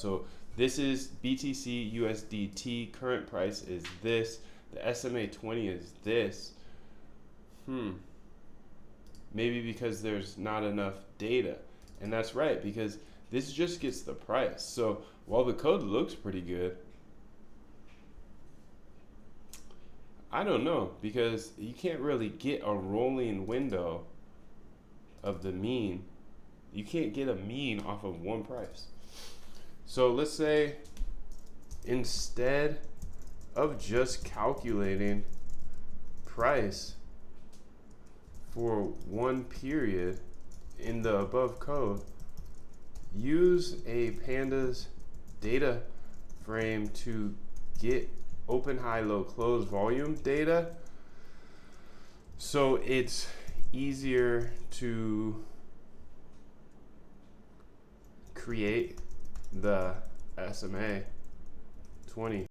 So this is BTC USDT. Current price is this. The SMA 20 is this. Maybe because there's not enough data. And that's right, because this just gets the price. So while the code looks pretty good, I don't know, because you can't really get a rolling window of the mean. You can't get a mean off of one price. So let's say instead of just calculating price for one period in the above code, use a Pandas data frame to get open, high, low, close volume data, so it's easier to create the SMA 20.